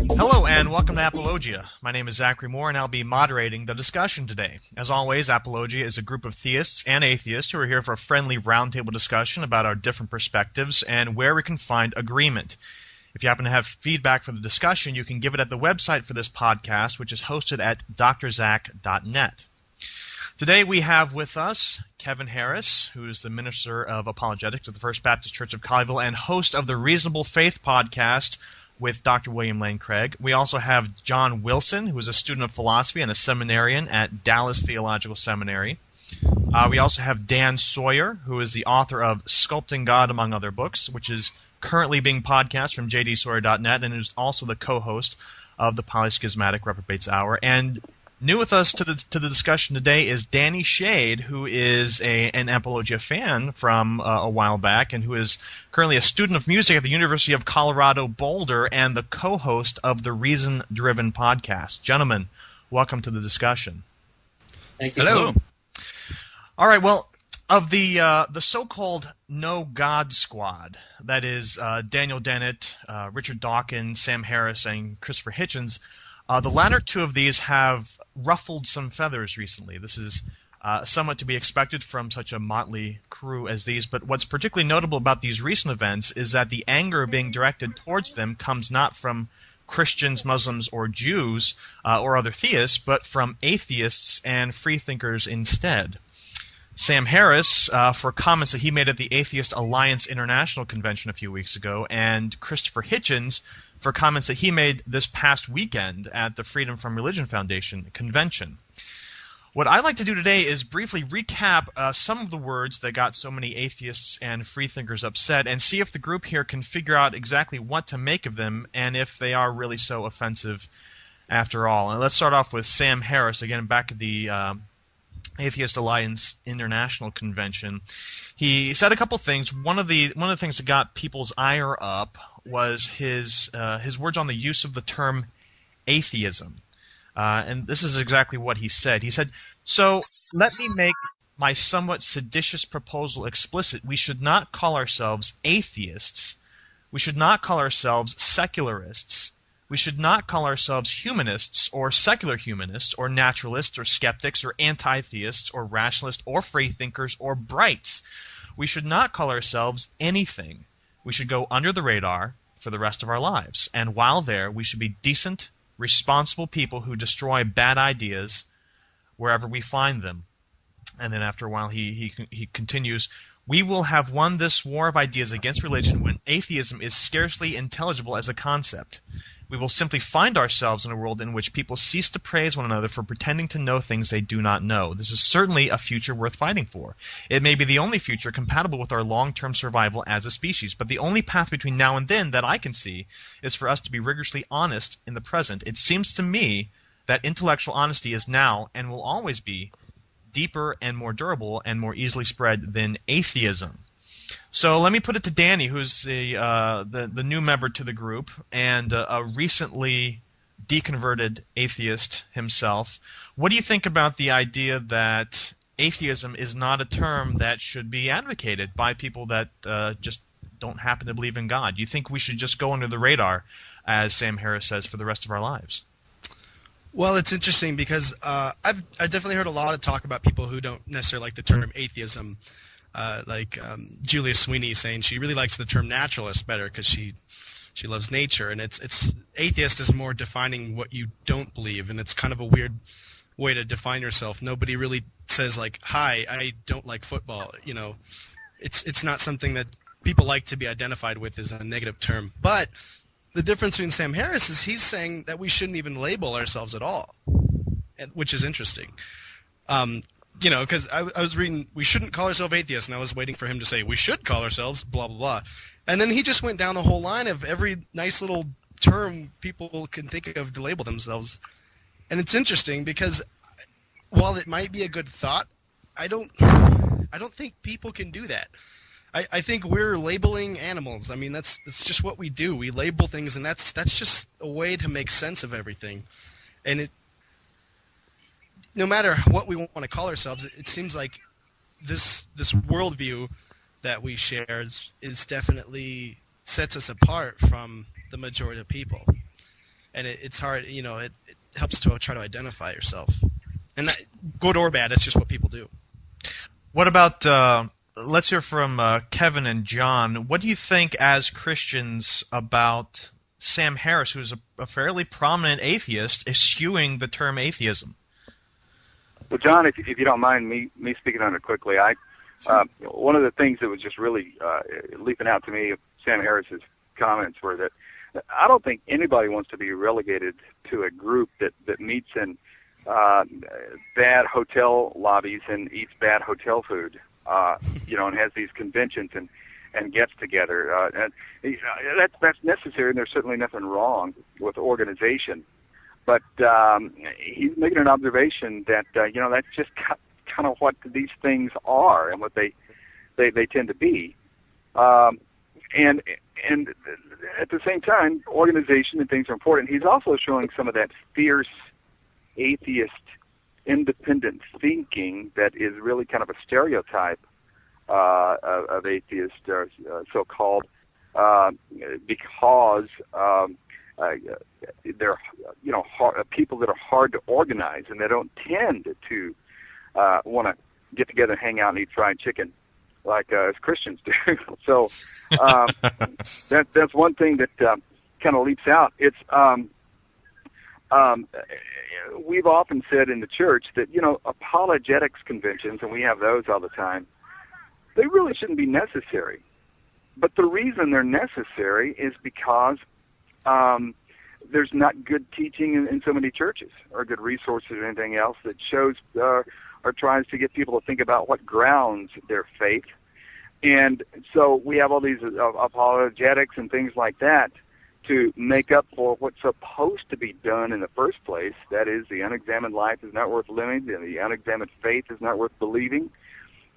Hello and welcome to Apologia. My name is Zachary Moore and I'll be moderating the discussion today. As always, Apologia is a group of theists and atheists who are here for a friendly roundtable discussion about our different perspectives and where we can find agreement. If you happen to have feedback for the discussion, you can give it at the website for this podcast, which is hosted at drzach.net. Today we have with us Kevin Harris, who is the Minister of Apologetics at the First Baptist Church of Colleyville and host of the Reasonable Faith podcast with Dr. William Lane Craig. We also have John Wilson, who is a student of philosophy and a seminarian at Dallas Theological Seminary. We also have Dan Sawyer, who is the author of Sculpting God, among other books, which is currently being podcast from jdsawyer.net and is also the co-host of the Polyschismatic Reprobates Hour. And new with us to the discussion today is Danny Shade, who is an Apologia fan from a while back and who is currently a student of music at the University of Colorado Boulder and the co-host of the Reason Driven podcast. Gentlemen, welcome to the discussion. Thank you. Hello. All right, well, of the so-called No God Squad, that is Daniel Dennett, Richard Dawkins, Sam Harris, and Christopher Hitchens, the latter two of these have ruffled some feathers recently. This is somewhat to be expected from such a motley crew as these, but what's particularly notable about these recent events is that the anger being directed towards them comes not from Christians, Muslims, or Jews, or other theists, but from atheists and freethinkers instead. Sam Harris, for comments that he made at the Atheist Alliance International Convention a few weeks ago, and Christopher Hitchens, for comments that he made this past weekend at the Freedom from Religion Foundation convention. What I'd like to do today is briefly recap some of the words that got so many atheists and freethinkers upset and see if the group here can figure out exactly what to make of them and if they are really so offensive after all. And let's start off with Sam Harris, again back at the Atheist Alliance International Convention. He said a couple things. One of the things that got people's ire up was his words on the use of the term atheism. And this is exactly what he said. He said, "So let me make my somewhat seditious proposal explicit. We should not call ourselves atheists. We should not call ourselves secularists. We should not call ourselves humanists or secular humanists or naturalists or skeptics or anti-theists or rationalists or freethinkers or brights. We should not call ourselves anything. We should go under the radar for the rest of our lives. And while there, we should be decent, responsible people who destroy bad ideas wherever we find them." And then after a while he continues, "We will have won this war of ideas against religion when atheism is scarcely intelligible as a concept. We will simply find ourselves in a world in which people cease to praise one another for pretending to know things they do not know. This is certainly a future worth fighting for. It may be the only future compatible with our long-term survival as a species, but the only path between now and then that I can see is for us to be rigorously honest in the present. It seems to me that intellectual honesty is now and will always be deeper and more durable and more easily spread than atheism." So let me put it to Danny, who's the new member to the group and a recently deconverted atheist himself. What do you think about the idea that atheism is not a term that should be advocated by people that just don't happen to believe in God? Do you think we should just go under the radar, as Sam Harris says, for the rest of our lives? Well, it's interesting because I've definitely heard a lot of talk about people who don't necessarily like the term atheism. Julia Sweeney saying she really likes the term naturalist better because she loves nature, and it's atheist is more defining what you don't believe, and it's kind of a weird way to define yourself. Nobody really says like, "Hi, I don't like football." You know, it's not something that people like to be identified with as a negative term. But the difference between Sam Harris is he's saying that we shouldn't even label ourselves at all, which is interesting. Because I was reading, we shouldn't call ourselves atheists, and I was waiting for him to say, we should call ourselves blah, blah, blah. And then he just went down the whole line of every nice little term people can think of to label themselves. And it's interesting because while it might be a good thought, I don't think people can do that. I think we're labeling animals. I mean, that's just what we do. We label things, and that's just a way to make sense of everything. And no matter what we want to call ourselves, it seems like this worldview that we share is definitely sets us apart from the majority of people. and it's hard. It helps to try to identify yourself. And that, good or bad, that's just what people do. What about, let's hear from Kevin and John. What do you think as Christians about Sam Harris, who's a fairly prominent atheist, eschewing the term atheism? Well, John, if you don't mind me speaking on it quickly, one of the things that was just really leaping out to me of Sam Harris's comments were that I don't think anybody wants to be relegated to a group that meets in bad hotel lobbies and eats bad hotel food, and has these conventions and gets together. That's necessary, and there's certainly nothing wrong with organization. But he's making an observation that that's just kind of what these things are and what they tend to be. And at the same time, organization and things are important. He's also showing some of that fierce atheist independent thinking that is really kind of a stereotype of atheists, so-called, because they're people that are hard to organize, and they don't tend to want to get together and hang out and eat fried chicken like as Christians do. So that's one thing that kind of leaps out. It's we've often said in the church that apologetics conventions, and we have those all the time, they really shouldn't be necessary. But the reason they're necessary is because there's not good teaching in so many churches, or good resources or anything else that shows or tries to get people to think about what grounds their faith. And so we have all these apologetics and things like that to make up for what's supposed to be done in the first place. That is, the unexamined life is not worth living, and the unexamined faith is not worth believing.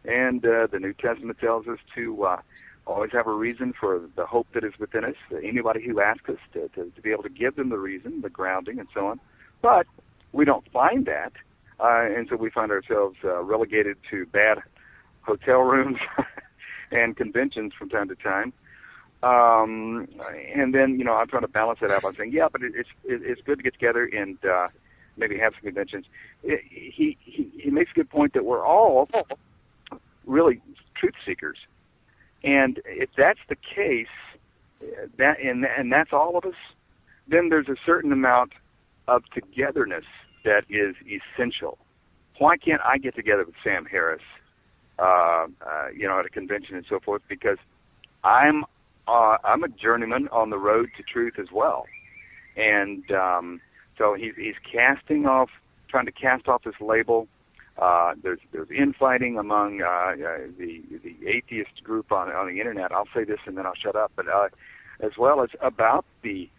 And the New Testament tells us to always have a reason for the hope that is within us. Anybody who asks us to be able to give them the reason, the grounding, and so on. But we don't find that, and so we find ourselves relegated to bad hotel rooms and conventions from time to time. And then, I'm trying to balance that out by saying, yeah, but it's good to get together and maybe have some conventions. He makes a good point that we're all really truth seekers. And if that's the case, and that's all of us, then there's a certain amount of togetherness that is essential. Why can't I get together with Sam Harris, at a convention and so forth? Because I'm a journeyman on the road to truth as well, and so he's trying to cast off this label. There's infighting among the atheist group on the internet. I'll say this and then I'll shut up. But as well as about the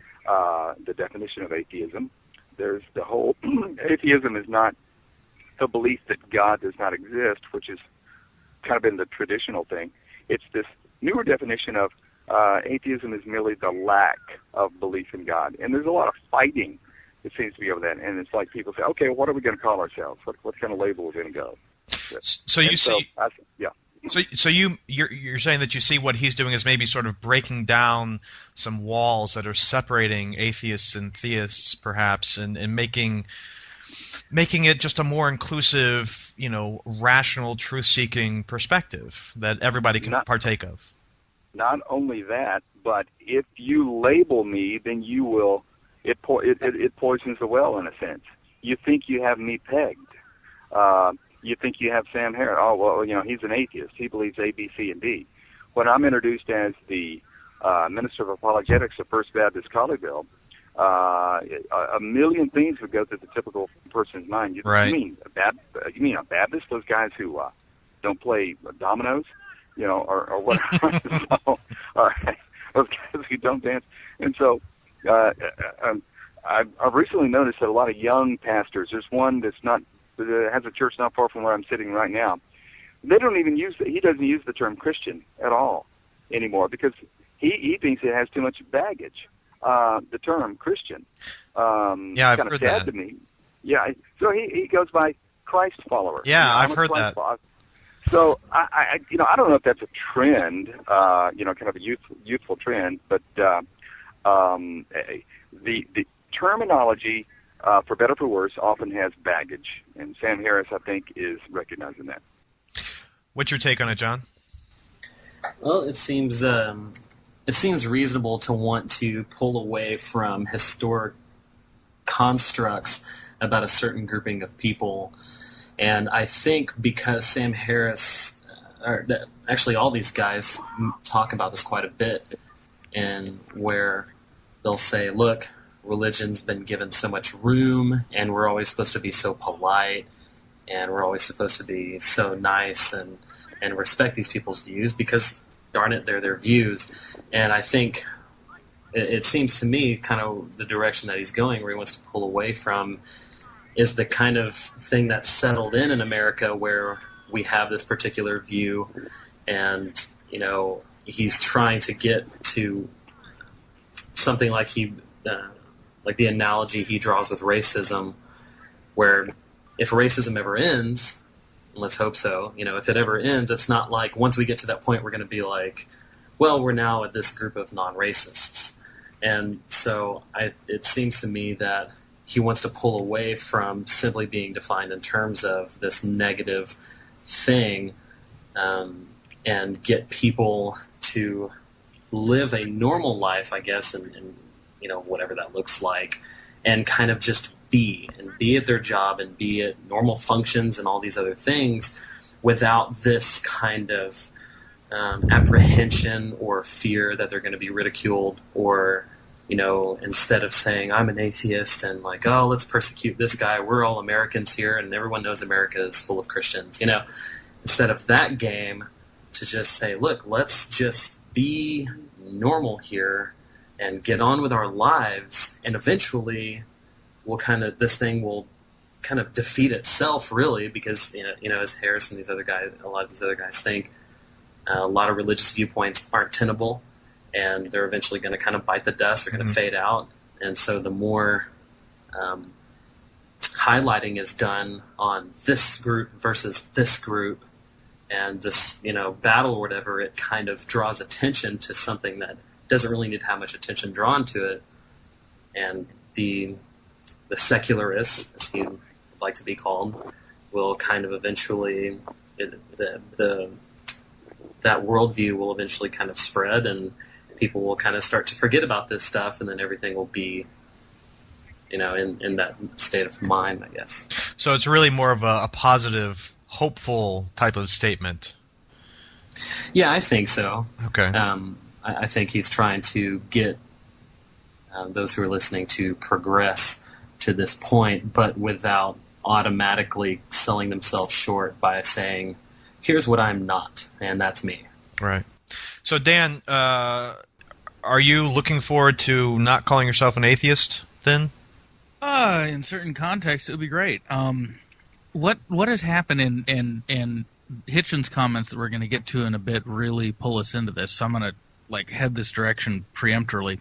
definition of atheism, there's the whole atheism is not the belief that God does not exist, which is kind of been the traditional thing. It's this newer definition of atheism is merely the lack of belief in God. And there's a lot of fighting, it seems to be over that. And it's like people say, okay, what are we going to call ourselves? What kind of label are we going to go? So you see, yeah. So you're saying that you see what he's doing is maybe sort of breaking down some walls that are separating atheists and theists, perhaps, and making it just a more inclusive, rational, truth-seeking perspective that everybody can partake of. Not only that, but if you label me, then you will. It poisons the well, in a sense. You think you have me pegged. You think you have Sam Harris. Oh, well, he's an atheist. He believes A, B, C, and D. When I'm introduced as the Minister of Apologetics of First Baptist Colleyville, a million things would go through the typical person's mind. Right. You mean a Baptist? Those guys who don't play dominoes, or whatever. So, those guys who don't dance. And so I've recently noticed that a lot of young pastors, there's one that has a church not far from where I'm sitting right now. They don't even he doesn't use the term Christian at all anymore because he thinks it has too much baggage. The term Christian. Yeah, I've heard that. To me. Yeah, so he goes by Christ follower. Yeah, I've heard that. So I don't know if that's a trend, kind of a youthful trend, but the terminology, for better or for worse, often has baggage, and Sam Harris, I think, is recognizing that. What's your take on it, John? Well, it seems reasonable to want to pull away from historic constructs about a certain grouping of people. And I think because Sam Harris, or actually all these guys talk about this quite a bit, and where they'll say, look, religion's been given so much room, and we're always supposed to be so polite, and we're always supposed to be so nice and respect these people's views because, darn it, they're their views. And I think it seems to me kind of the direction that he's going, where he wants to pull away from, is the kind of thing that's settled in America where we have this particular view, and, you know, he's trying to get to something like like the analogy he draws with racism, where if racism ever ends, and let's hope so, you know, if it ever ends, it's not like once we get to that point we're going to be like, well, we're now at this group of non-racists. And so it seems to me that he wants to pull away from simply being defined in terms of this negative thing, and get people to live a normal life, I guess, and you know, whatever that looks like, and kind of just be at their job and be at normal functions and all these other things without this kind of apprehension or fear that they're going to be ridiculed, or, you know, instead of saying I'm an atheist and like, oh, let's persecute this guy, we're all Americans here and everyone knows America is full of Christians, you know, instead of that game, to just say, look, let's just be normal here and get on with our lives, and eventually this thing will kind of defeat itself, really, because, you know, as Harris and a lot of these other guys think, a lot of religious viewpoints aren't tenable, and they're eventually going to kind of bite the dust. They're going to fade out. And so the more highlighting is done on this group versus this group, and this, you know, battle or whatever, it kind of draws attention to something that doesn't really need to have much attention drawn to it. And the secularists, as he would like to be called, will kind of eventually, that worldview will eventually kind of spread, and people will kind of start to forget about this stuff, and then everything will be, you know, in that state of mind, I guess. So it's really more of a positive, hopeful type of statement. Yeah, I think so. Okay. I think he's trying to get those who are listening to progress to this point, but without automatically selling themselves short by saying, here's what I'm not, and that's me. Right. So, Dan, are you looking forward to not calling yourself an atheist, then? In certain contexts, it would be great. What has happened in Hitchens' comments that we're going to get to in a bit really pull us into this, so I'm going to head this direction preemptorily.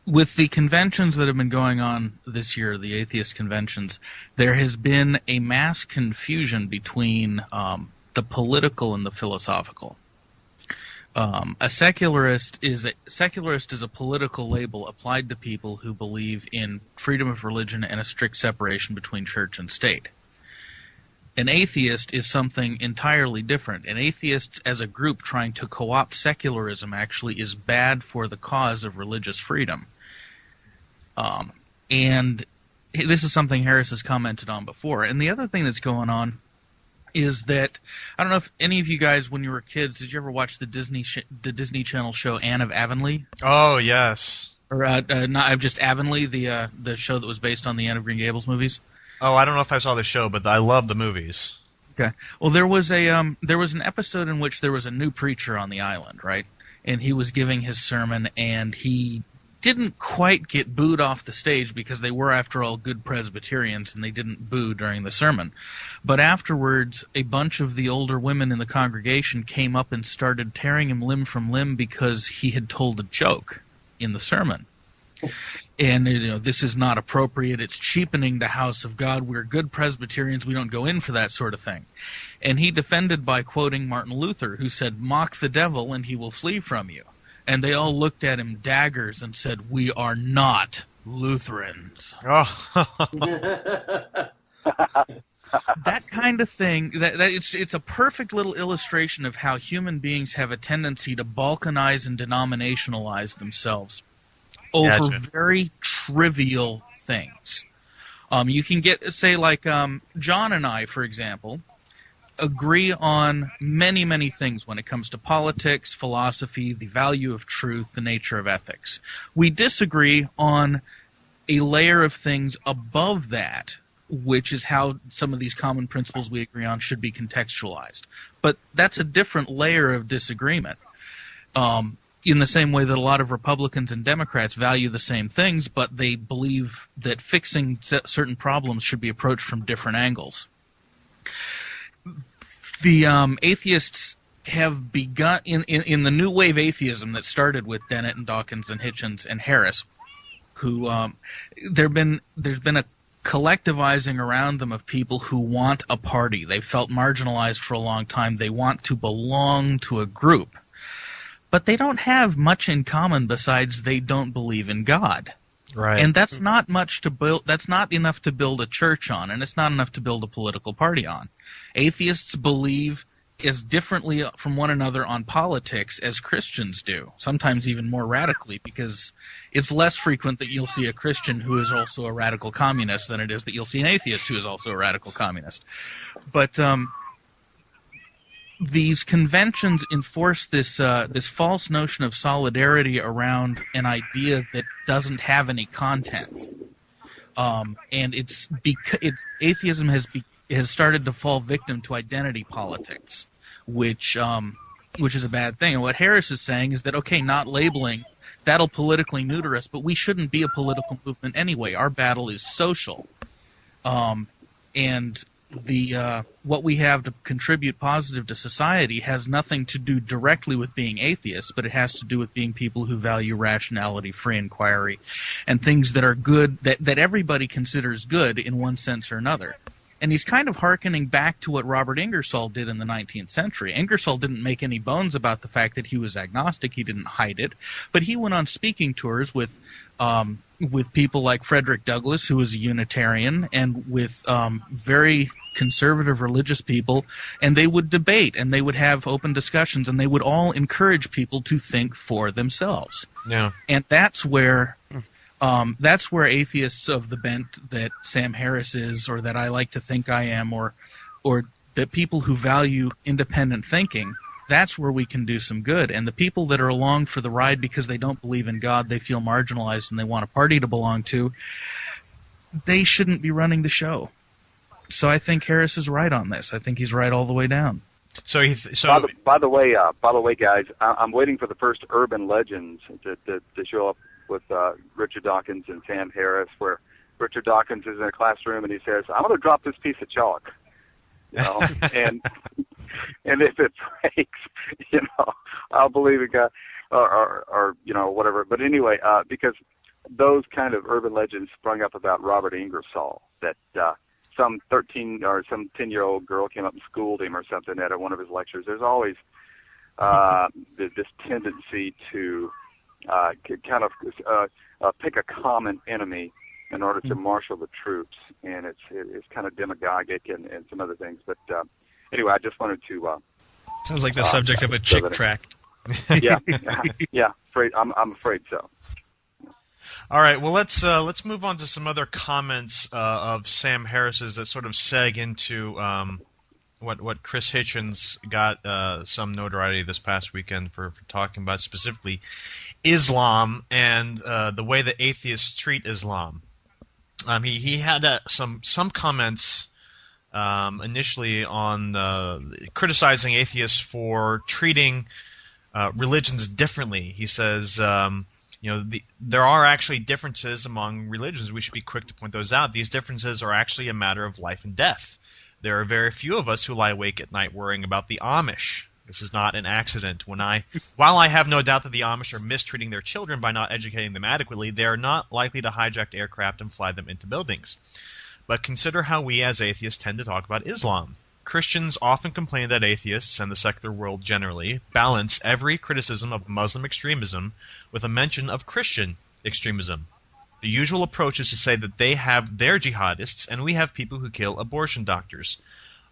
With the conventions that have been going on this year, the atheist conventions, there has been a mass confusion between the political and the philosophical. A secularist is a political label applied to people who believe in freedom of religion and a strict separation between church and state. An atheist is something entirely different. An atheist as a group trying to co-opt secularism actually is bad for the cause of religious freedom. And this is something Harris has commented on before. And the other thing that's going on is that, I don't know if any of you guys, when you were kids, did you ever watch the Disney Channel show Anne of Avonlea? Oh, yes. Or just Avonlea, the show that was based on the Anne of Green Gables movies? Oh, I don't know if I saw the show, but I love the movies. Okay. Well, there was an episode in which there was a new preacher on the island, right? And he was giving his sermon, and he didn't quite get booed off the stage because they were, after all, good Presbyterians, and they didn't boo during the sermon. But afterwards, a bunch of the older women in the congregation came up and started tearing him limb from limb because he had told a joke in the sermon. And, this is not appropriate. It's cheapening the house of God. We're good Presbyterians. We don't go in for that sort of thing. And he defended by quoting Martin Luther, who said, "Mock the devil and he will flee from you." And they all looked at him daggers and said, "We are not Lutherans. Oh, That kind of thing, that it's a perfect little illustration of how human beings have a tendency to balkanize and denominationalize themselves over Gotcha. very trivial things. You can get, say, like John and I, for example, agree on many, many things when it comes to politics, philosophy, the value of truth, the nature of ethics. We disagree on a layer of things above that, which is how some of these common principles we agree on should be contextualized. But that's a different layer of disagreement. In the same way that a lot of Republicans and Democrats value the same things, but they believe that fixing certain problems should be approached from different angles. The atheists have begun in the new wave atheism that started with Dennett and Dawkins and Hitchens and Harris, who there's been a collectivizing around them of people who want a party. They felt marginalized for a long time. They want to belong to a group. But they don't have much in common besides they don't believe in God. right. And that's not much to build. That's not enough to build a church on, and it's not enough to build a political party on. Atheists believe as differently from one another on politics as Christians do, sometimes even more radically, because it's less frequent that you'll see a Christian who is also a radical communist than it is that you'll see an atheist who is also a radical communist. But these conventions enforce this false notion of solidarity around an idea that doesn't have any content, and atheism has started to fall victim to identity politics, which is a bad thing. And what Harris is saying is that, okay, not labeling, that'll politically neuter us, but we shouldn't be a political movement anyway. Our battle is social, and what we have to contribute positive to society has nothing to do directly with being atheists, but it has to do with being people who value rationality, free inquiry, and things that are good, that everybody considers good in one sense or another. And he's kind of hearkening back to what Robert Ingersoll did in the 19th century. Ingersoll didn't make any bones about the fact that he was agnostic. He didn't hide it. But he went on speaking tours with people like Frederick Douglass, who was a Unitarian, and with very conservative religious people, and they would debate, and they would have open discussions, and they would all encourage people to think for themselves. Yeah. And that's where atheists of the bent that Sam Harris is, or that I like to think I am, or that people who value independent thinking, that's where we can do some good. And the people that are along for the ride because they don't believe in God, they feel marginalized, and they want a party to belong to, they shouldn't be running the show. So I think Harris is right on this. I think he's right all the way down. So By the way, guys, I'm waiting for the first urban legends to show up with Richard Dawkins and Sam Harris, where Richard Dawkins is in a classroom and he says, "I'm going to drop this piece of chalk," and if it breaks, I'll believe it, guy, or whatever. But anyway, because those kind of urban legends sprung up about Robert Ingersoll, that some 13 or some 10-year-old girl came up and schooled him or something at one of his lectures. There's always this tendency to kind of pick a common enemy in order to marshal the troops, and it's kind of demagogic and some other things. But anyway, I just wanted to. Sounds like the subject of a chick tract. Yeah. I'm afraid so. all right, well, let's move on to some other comments of Sam Harris's that sort of seg into what Chris Hitchens got some notoriety this past weekend for talking about, specifically Islam and the way that atheists treat Islam. He had some comments initially on criticizing atheists for treating religions differently. He says, there are actually differences among religions. We should be quick to point those out. These differences are actually a matter of life and death. There are very few of us who lie awake at night worrying about the Amish. This is not an accident. While I have no doubt that the Amish are mistreating their children by not educating them adequately, they are not likely to hijack aircraft and fly them into buildings. But consider how we as atheists tend to talk about Islam. Christians often complain that atheists, and the secular world generally, balance every criticism of Muslim extremism with a mention of Christian extremism. The usual approach is to say that they have their jihadists, and we have people who kill abortion doctors.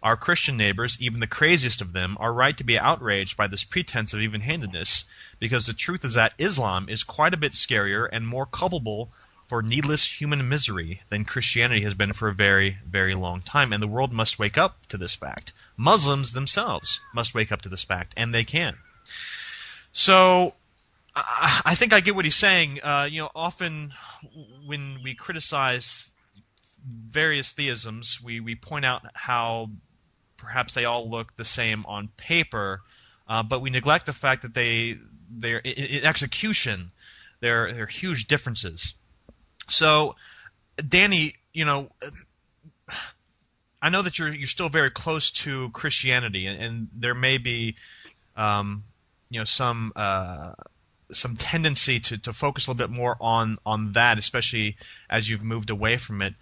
Our Christian neighbors, even the craziest of them, are right to be outraged by this pretense of even-handedness, because the truth is that Islam is quite a bit scarier and more culpable for needless human misery than Christianity has been for a very, very long time, and the world must wake up to this fact. Muslims themselves must wake up to this fact, and they can. So, I think I get what he's saying. Often when we criticize various theisms, we point out how perhaps they all look the same on paper, but we neglect the fact that they're in execution, there are huge differences. So, Danny, I know that you're still very close to Christianity, and there may be some tendency to focus a little bit more on that, especially as you've moved away from it.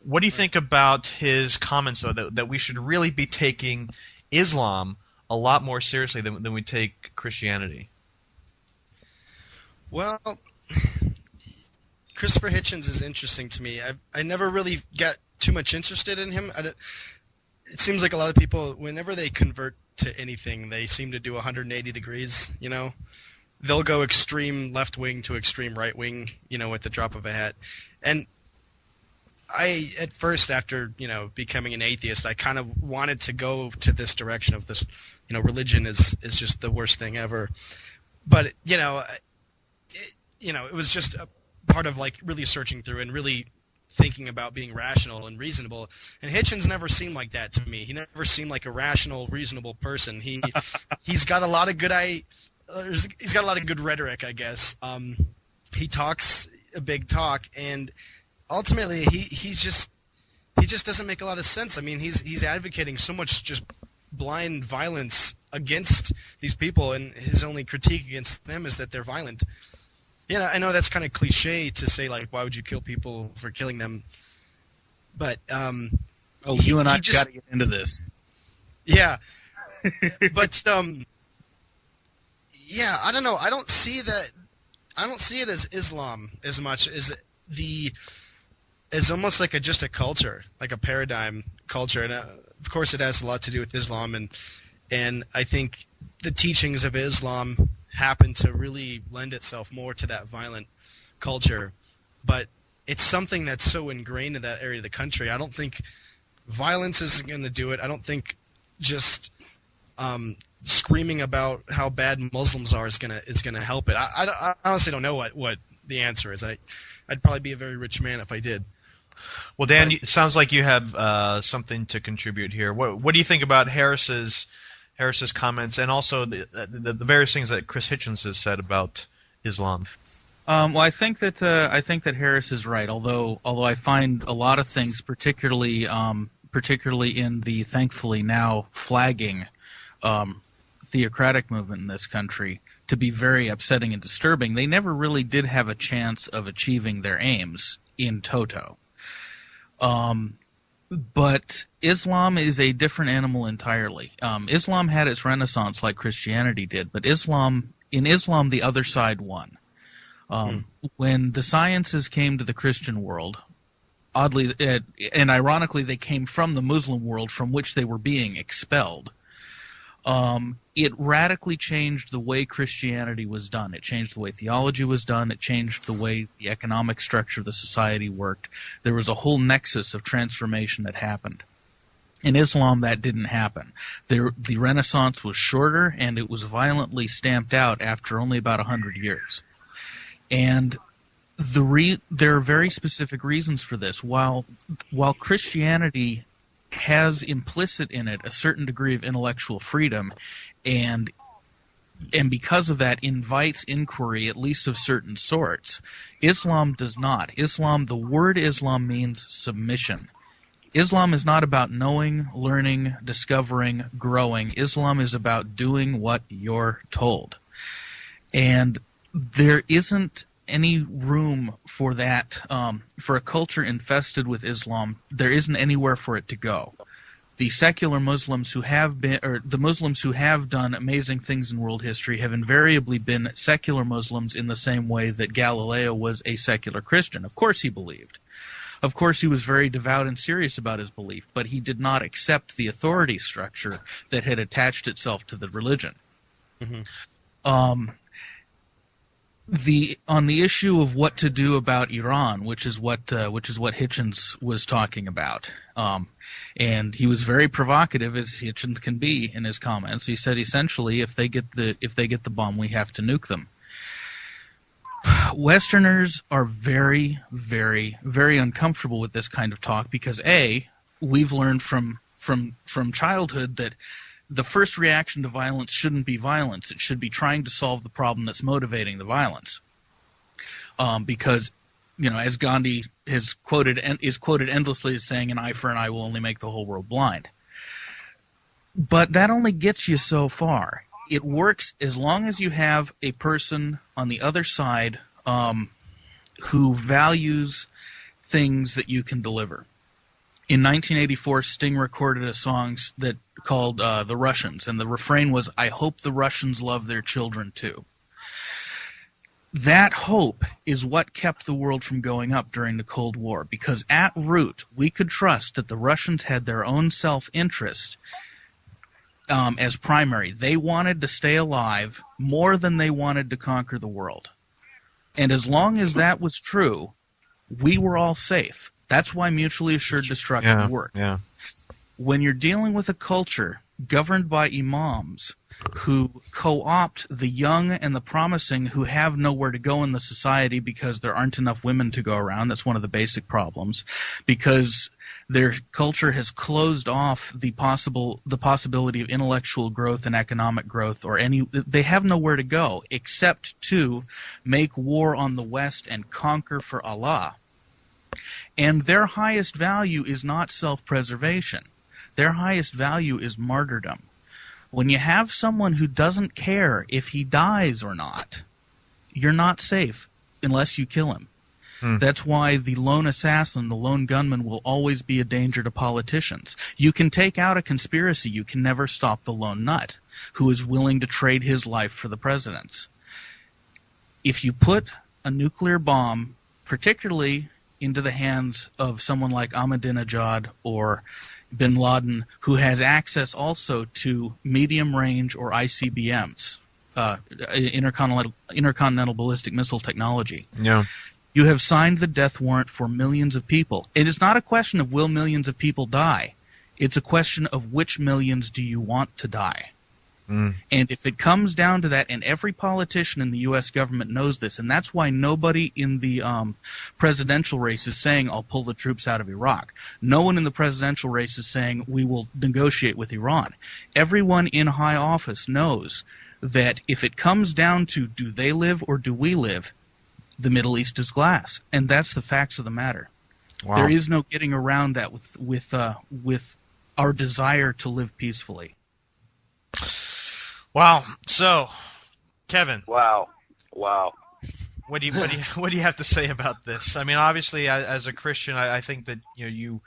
What do you think about his comments, though, that we should really be taking Islam a lot more seriously than we take Christianity? Well, Christopher Hitchens is interesting to me. I never really got too much interested in him. It seems like a lot of people, whenever they convert to anything, they seem to do 180 degrees, They'll go extreme left wing to extreme right wing, at the drop of a hat. And I, at first, after, becoming an atheist, I kind of wanted to go to this direction of this, religion is just the worst thing ever. But, it was just a part of, really searching through and really thinking about being rational and reasonable. And Hitchens never seemed like that to me. He never seemed like a rational, reasonable person. He's got a lot of good he's got a lot of good rhetoric, I guess. He talks a big talk, and ultimately he just doesn't make a lot of sense. I mean, he's advocating so much just blind violence against these people, and his only critique against them is that they're violent. I know that's kind of cliche to say, why would you kill people for killing them? But you and I got to get into this. Yeah, but yeah, I don't know. I don't see that. I don't see it as Islam as much as almost like just a culture, like a paradigm culture, and of course it has a lot to do with Islam, and I think the teachings of Islam happen to really lend itself more to that violent culture, but it's something that's so ingrained in that area of the country. I don't think violence is going to do it. I don't think just screaming about how bad Muslims are is gonna help it. I honestly don't know what the answer is. I'd probably be a very rich man if I did. Well, Dan, it sounds like you have something to contribute here. What do you think about Harris's comments, and also the various things that Chris Hitchens has said about Islam? Well, I think that Harris is right. Although I find a lot of things, particularly in the thankfully now flagging theocratic movement in this country, to be very upsetting and disturbing. They never really did have a chance of achieving their aims in toto. But Islam is a different animal entirely. Islam had its renaissance like Christianity did, but in Islam the other side won. When the sciences came to the Christian world, oddly and ironically they came from the Muslim world from which they were being expelled. It radically changed the way Christianity was done. It changed the way theology was done. It changed the way the economic structure of the society worked. There was a whole nexus of transformation that happened. In Islam, that didn't happen. The Renaissance was shorter, and it was violently stamped out after only about 100 years. And there are very specific reasons for this. While Christianity has implicit in it a certain degree of intellectual freedom, and because of that invites inquiry, at least of certain sorts, Islam does not. The word Islam means submission. Islam is not about knowing, learning, discovering, growing. Islam is about doing what you're told. And there isn't any room for that, for a culture infested with Islam. There isn't anywhere for it to go. The secular Muslims who have been, or the Muslims who have done amazing things in world history have invariably been secular Muslims in the same way that Galileo was a secular Christian. Of course he believed. Of course he was very devout and serious about his belief, but he did not accept the authority structure that had attached itself to the religion. Mm-hmm. On the issue of what to do about Iran, which is what Hitchens was talking about, and he was very provocative, as Hitchens can be in his comments. He said essentially, if they get the bomb, we have to nuke them. Westerners are very, very, very uncomfortable with this kind of talk because we've learned from childhood that the first reaction to violence shouldn't be violence. It should be trying to solve the problem that's motivating the violence. Because, as Gandhi is quoted endlessly as saying, an eye for an eye will only make the whole world blind. But that only gets you so far. It works as long as you have a person on the other side who values things that you can deliver. In 1984, Sting recorded a song called The Russians, and the refrain was, I hope the Russians love their children too. That hope is what kept the world from going up during the Cold War, because at root, we could trust that the Russians had their own self-interest as primary. They wanted to stay alive more than they wanted to conquer the world. And as long as that was true, we were all safe. That's why mutually assured destruction worked. Yeah. When you're dealing with a culture governed by imams who co-opt the young and the promising who have nowhere to go in the society because there aren't enough women to go around, that's one of the basic problems, because their culture has closed off the possibility of intellectual growth and economic growth, they have nowhere to go except to make war on the West and conquer for Allah. And their highest value is not self-preservation. Their highest value is martyrdom. When you have someone who doesn't care if he dies or not, you're not safe unless you kill him. That's why the lone assassin, the lone gunman, will always be a danger to politicians. You can take out a conspiracy. You can never stop the lone nut who is willing to trade his life for the president's. If you put a nuclear bomb, particularly into the hands of someone like Ahmadinejad or bin Laden, who has access also to medium-range or ICBMs, intercontinental ballistic missile technology. Yeah. You have signed the death warrant for millions of people. It is not a question of will millions of people die. It's a question of which millions do you want to die. And if it comes down to that, and every politician in the U.S. government knows this, and that's why nobody in the presidential race is saying, I'll pull the troops out of Iraq. No one in the presidential race is saying, we will negotiate with Iran. Everyone in high office knows that if it comes down to do they live or do we live, the Middle East is glass. And that's the facts of the matter. Wow. There is no getting around that with our desire to live peacefully. Wow. So, Kevin. Wow. What do you have to say about this? I mean, obviously, as a Christian, I think that you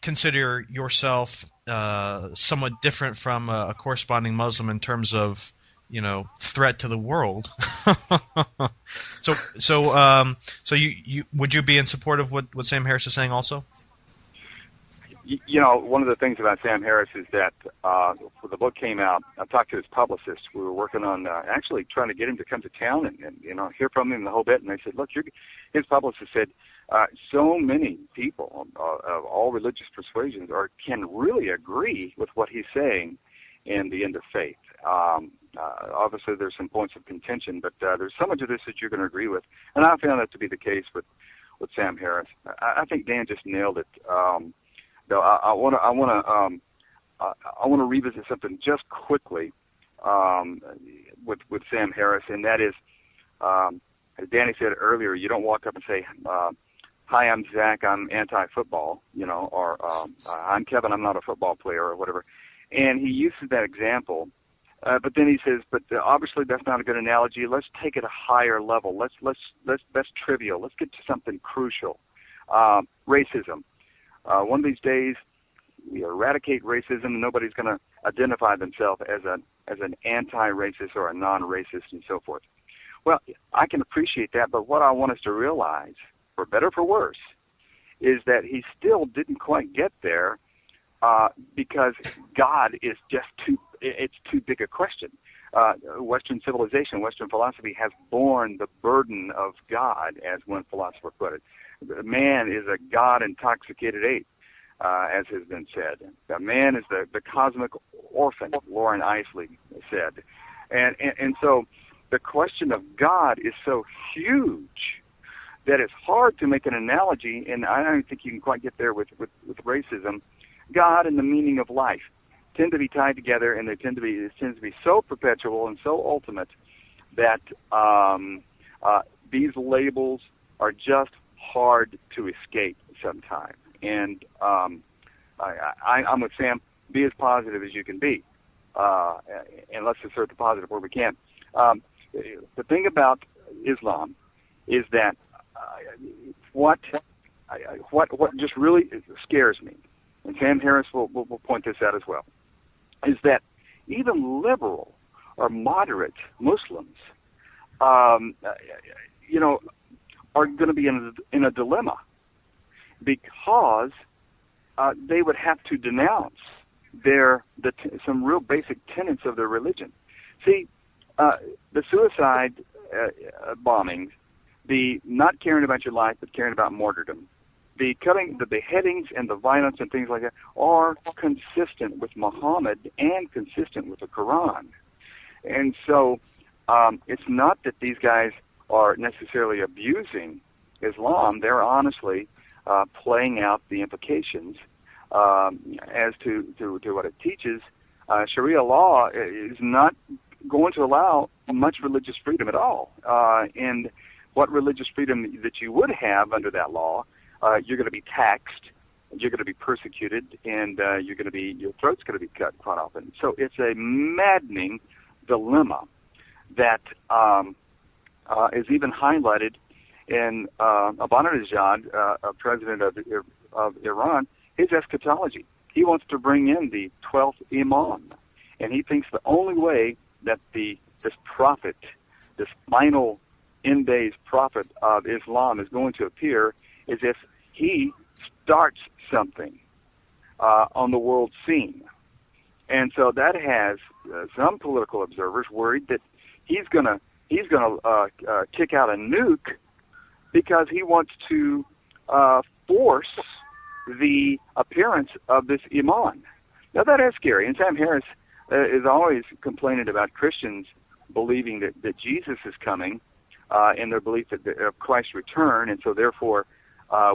consider yourself somewhat different from a corresponding Muslim in terms of threat to the world. So you would you be in support of what Sam Harris is saying also? One of the things about Sam Harris is that when the book came out, I talked to his publicist. We were working on actually trying to get him to come to town and hear from him the whole bit. And they said, look, his publicist said, so many people of all religious persuasions can really agree with what he's saying in the end of faith. Obviously, there's some points of contention, but there's so much of this that you're going to agree with. And I found that to be the case with Sam Harris. I think Dan just nailed it. Though I want to revisit something just quickly with Sam Harris, and that is, as Danny said earlier, you don't walk up and say, "Hi, I'm Zach. I'm anti-football," or "I'm Kevin. I'm not a football player," or whatever. And he uses that example, but then he says, "But obviously that's not a good analogy. Let's take it a higher level. That's trivial. Let's get to something crucial. Racism. One of these days, we eradicate racism, and nobody's going to identify themselves as an anti-racist or a non-racist and so forth. Well, I can appreciate that, but what I want us to realize, for better or for worse, is that he still didn't quite get there because God is just it's too big a question. Western civilization, Western philosophy has borne the burden of God, as one philosopher put it. Man is a God-intoxicated ape, as has been said. Man is the cosmic orphan, Lauren Isley said. And so the question of God is so huge that it's hard to make an analogy, and I don't think you can quite get there with racism. God and the meaning of life tend to be tied together, and it tends to be so perpetual and so ultimate that these labels are just hard to escape sometimes. And I'm with Sam. Be as positive as you can be, and let's assert the positive where we can. The thing about Islam is that what just really scares me, and Sam Harris will point this out as well, is that even liberal or moderate Muslims, are going to be in a dilemma because they would have to denounce some real basic tenets of their religion. See, the suicide bombings, the not caring about your life but caring about martyrdom, the beheadings and the violence and things like that are consistent with Muhammad and consistent with the Quran. And so it's not that these guys are necessarily abusing Islam. They're honestly playing out the implications as to what it teaches. Sharia law is not going to allow much religious freedom at all. And what religious freedom that you would have under that law, you're going to be taxed, you're going to be persecuted, and your throat's going to be cut quite often. So it's a maddening dilemma that is even highlighted in Ahmadinejad, president of Iran, his eschatology. He wants to bring in the 12th Imam, and he thinks the only way that this prophet, this final end days prophet of Islam, is going to appear is if he starts something on the world scene. And so that has some political observers worried that he's gonna kick out a nuke because he wants to force the appearance of this imam. Now that is scary. And Sam Harris is always complaining about Christians believing that Jesus is coming in their belief of Christ's return, and so therefore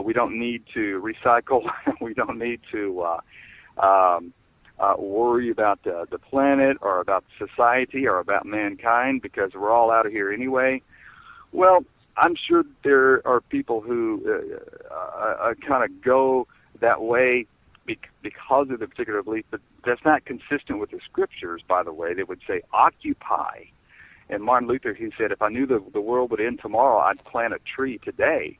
we don't need to recycle. We don't need to worry about the planet or about society or about mankind because we're all out of here anyway. Well, I'm sure there are people who kind of go that way because of the particular belief, but that's not consistent with the scriptures, by the way. They would say, occupy. And Martin Luther, he said, if I knew the world would end tomorrow, I'd plant a tree today.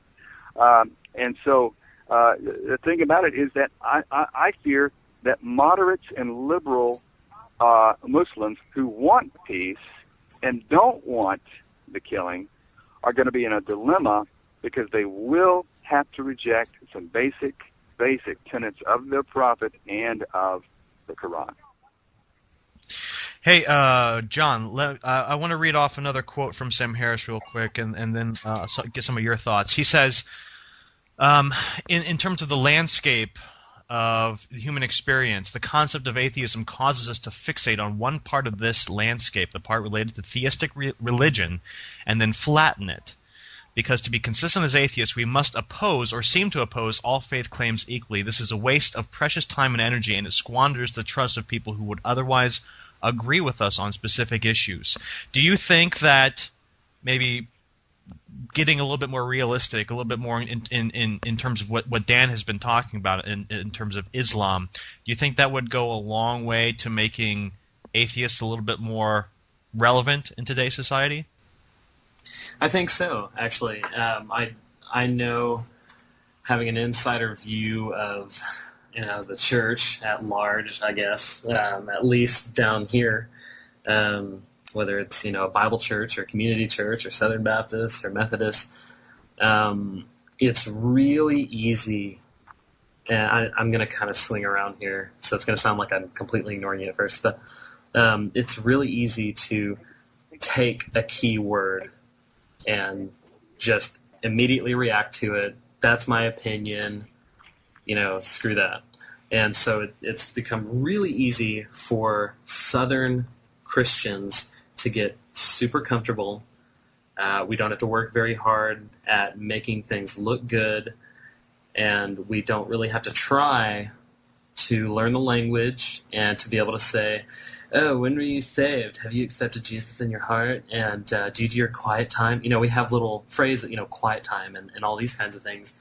And so the thing about it is that I fear that moderates and liberal Muslims who want peace and don't want the killing are going to be in a dilemma because they will have to reject some basic tenets of their prophet and of the Quran. Hey, John, I want to read off another quote from Sam Harris real quick and then get some of your thoughts. He says, in terms of the landscape of the human experience, the concept of atheism causes us to fixate on one part of this landscape, the part related to theistic religion, and then flatten it. Because to be consistent as atheists, we must oppose or seem to oppose all faith claims equally. This is a waste of precious time and energy, and it squanders the trust of people who would otherwise agree with us on specific issues. Do you think that maybe getting a little bit more realistic, a little bit more in terms of what Dan has been talking about in terms of Islam, do you think that would go a long way to making atheists a little bit more relevant in today's society? I think so, actually. I know, having an insider view of the church at large, I guess, at least down here, whether it's, a Bible church or community church or Southern Baptist or Methodist, it's really easy. And I'm going to kind of swing around here, so it's going to sound like I'm completely ignoring you at first, but it's really easy to take a key word and just immediately react to it. That's my opinion, screw that. And so it's become really easy for Southern Christians to get super comfortable. We don't have to work very hard at making things look good, and we don't really have to try to learn the language and to be able to say, oh, when were you saved? Have you accepted Jesus in your heart? And do you do your quiet time? We have little phrases, quiet time and all these kinds of things.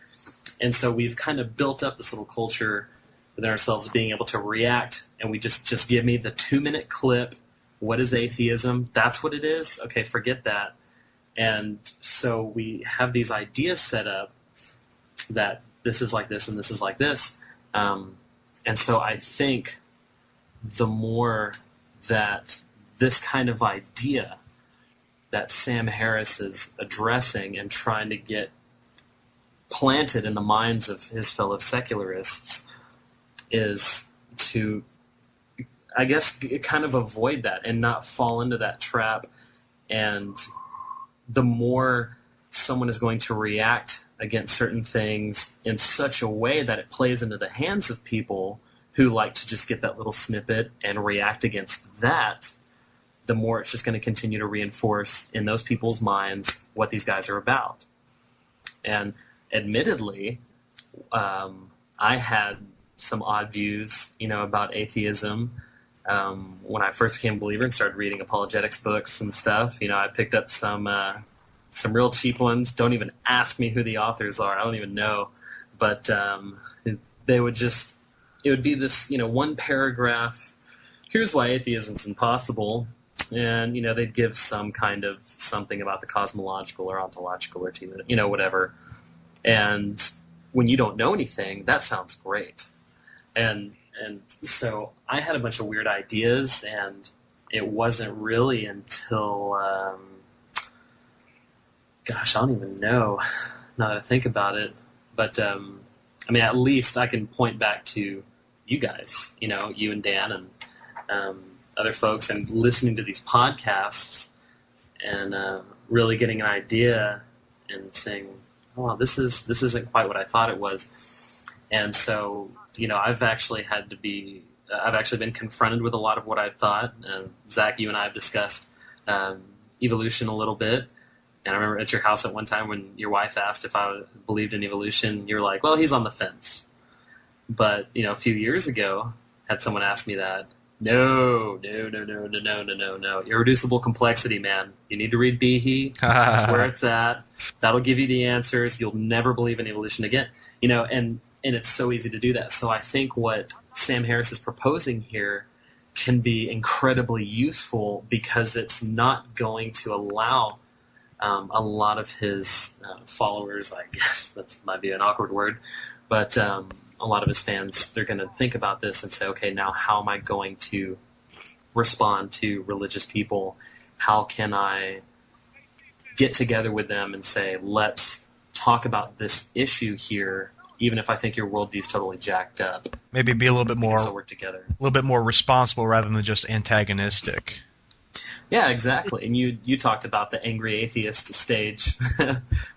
And so we've kind of built up this little culture within ourselves being able to react, and we just give me the 2-minute clip. What is atheism? That's what it is? Okay, forget that. And so we have these ideas set up that this is like this and this is like this. And so I think the more that this kind of idea that Sam Harris is addressing and trying to get planted in the minds of his fellow secularists is to, I guess, kind of avoid that and not fall into that trap. And the more someone is going to react against certain things in such a way that it plays into the hands of people who like to just get that little snippet and react against that, the more it's just going to continue to reinforce in those people's minds what these guys are about. And admittedly, I had some odd views, about atheism. When I first became a believer and started reading apologetics books and stuff, I picked up some real cheap ones. Don't even ask me who the authors are. I don't even know. But they would just, it would be this, one paragraph, here's why atheism's impossible. And, they'd give some kind of something about the cosmological or ontological or, whatever. And when you don't know anything, that sounds great. And so I had a bunch of weird ideas, and it wasn't really until, gosh, I don't even know now that I think about it. But, at least I can point back to you guys, you and Dan and other folks, and listening to these podcasts and really getting an idea and saying, oh, this isn't quite what I thought it was. And so, I've actually been confronted with a lot of what I thought. Zach, you and I have discussed evolution a little bit. And I remember at your house at one time when your wife asked if I believed in evolution, you were like, well, he's on the fence. But, a few years ago, had someone ask me that, no. Irreducible complexity, man. You need to read Behe. That's where it's at. That'll give you the answers. You'll never believe in evolution again. And it's so easy to do that. So I think what Sam Harris is proposing here can be incredibly useful because it's not going to allow a lot of his followers, I guess that might be an awkward word, but a lot of his fans, they're going to think about this and say, okay, now how am I going to respond to religious people? How can I get together with them and say, let's talk about this issue here, even if I think your worldview is totally jacked up? Maybe be a little bit more, still work together. A little bit more responsible rather than just antagonistic. Yeah, exactly. And you talked about the angry atheist stage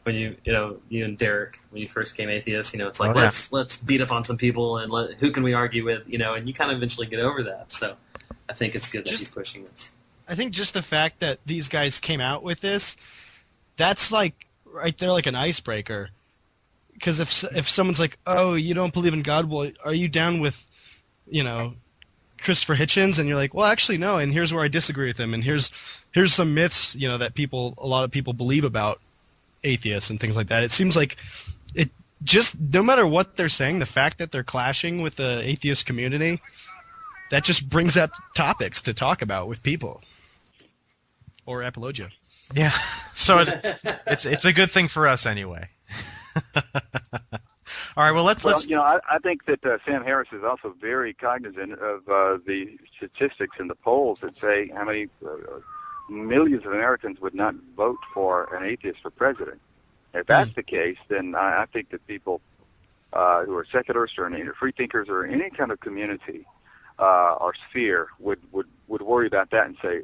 when you and Derek, when you first became atheist, it's like, let's beat up on some people and who can we argue with, and you kind of eventually get over that. So I think it's good that he's pushing this. I think just the fact that these guys came out with this, that's like right there, like an icebreaker. Because if someone's like, oh, you don't believe in God, well, are you down with, Christopher Hitchens? And you're like, well, actually, no, and here's where I disagree with him, and here's some myths, that a lot of people believe about atheists and things like that. It seems like it just, no matter what they're saying, the fact that they're clashing with the atheist community, that just brings up topics to talk about with people. Or Apologia. Yeah, so it's a good thing for us anyway. All right. Well, let's. I think that Sam Harris is also very cognizant of the statistics in the polls that say how many millions of Americans would not vote for an atheist for president. If that's the case, then I think that people who are secularists or free thinkers or any kind of community or sphere would worry about that and say,